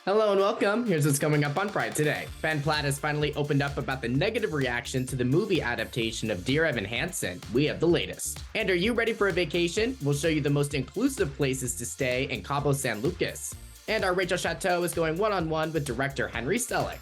Hello and welcome. Here's what's coming up on Pride today. Ben Platt has finally opened up about the negative reaction to the movie adaptation of Dear Evan Hansen. We have the latest. And are you ready for a vacation? We'll show you the most inclusive places to stay in Cabo, San Lucas. And our Rachel Chateau is going one-on-one with director Henry Selick.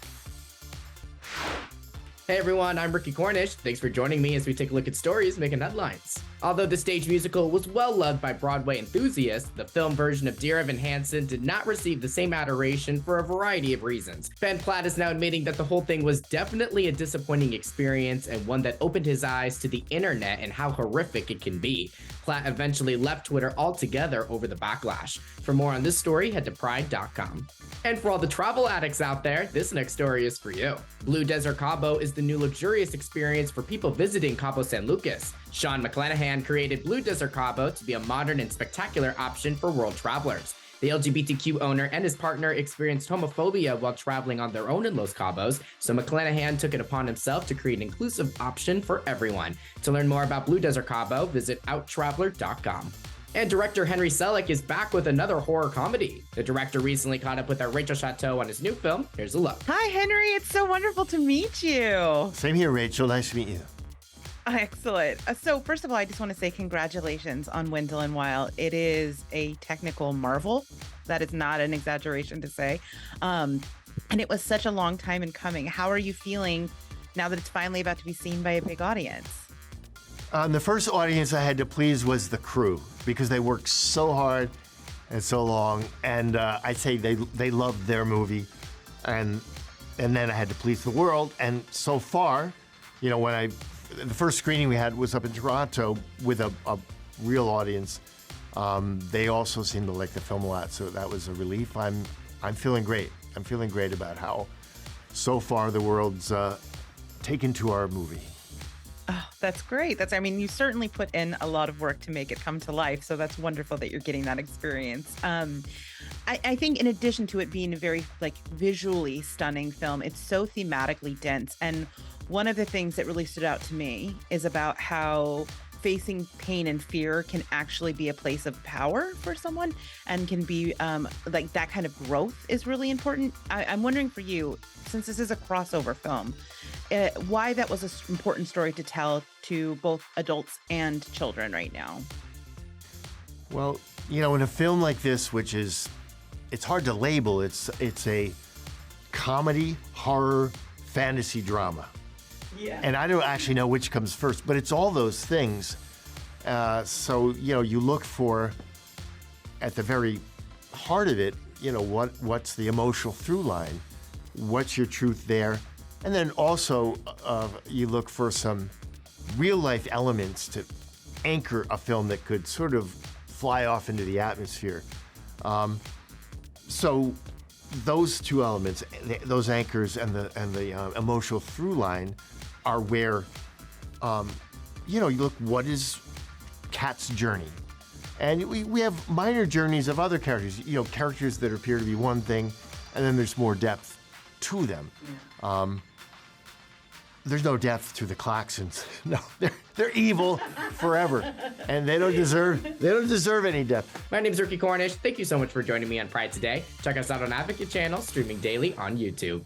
Hey everyone, I'm Ricky Cornish. Thanks for joining me as we take a look at stories making headlines. Although the stage musical was well loved by Broadway enthusiasts, the film version of Dear Evan Hansen did not receive the same adoration for a variety of reasons. Ben Platt is now admitting that the whole thing was definitely a disappointing experience and one that opened his eyes to the internet and how horrific it can be. Platt eventually left Twitter altogether over the backlash. For more on this story, head to pride.com. And for all the travel addicts out there, this next story is for you. Blue Desert Cabo is the new luxurious experience for people visiting Cabo San Lucas. Sean McClanahan created Blue Desert Cabo to be a modern and spectacular option for world travelers. The LGBTQ owner and his partner experienced homophobia while traveling on their own in Los Cabos, so McClanahan took it upon himself to create an inclusive option for everyone. To learn more about Blue Desert Cabo, visit outtraveler.com. And director Henry Selick is back with another horror comedy. The director recently caught up with our Rachel Chateau on his new film. Here's a look. Hi, Henry. It's so wonderful to meet you. Same here, Rachel. Nice to meet you. Excellent. So first of all, I just want to say congratulations on Wendell and Wild. It is a technical marvel. That is not an exaggeration to say. And it was such a long time in coming. How are you feeling now that it's finally about to be seen by a big audience? The first audience I had to please was the crew because they worked so hard and so long. And I'd say they loved their movie. And then I had to please the world. And so far, you know, the first screening we had was up in Toronto with a real audience. They also seemed to like the film a lot, so that was a relief. I'm feeling great. I'm feeling great about how so far the world's taken to our movie. Oh, that's great. You certainly put in a lot of work to make it come to life. So that's wonderful that you're getting that experience. I think in addition to it being a very visually stunning film, it's so thematically dense. And one of the things that really stood out to me is about how facing pain and fear can actually be a place of power for someone and can be that kind of growth is really important. I'm wondering for you, since this is a crossover film, why that was an important story to tell to both adults and children right now. Well, you know, in a film like this, it's hard to label. It's a comedy, horror, fantasy drama. Yeah. And I don't actually know which comes first, but it's all those things. So, you know, you look for, at the very heart of it, you know, what's the emotional through line? What's your truth there? And then also you look for some real life elements to anchor a film that could sort of fly off into the atmosphere. So those two elements, those anchors and the emotional through line are where, you know, you look, what is Kat's journey? And we have minor journeys of other characters, you know, characters that appear to be one thing, and then there's more depth to them. Yeah. There's no depth to the Claxons. No, they're evil forever, and they don't deserve any depth. My name is Ricky Cornish. Thank you so much for joining me on Pride today. Check us out on Advocate Channel, streaming daily on YouTube.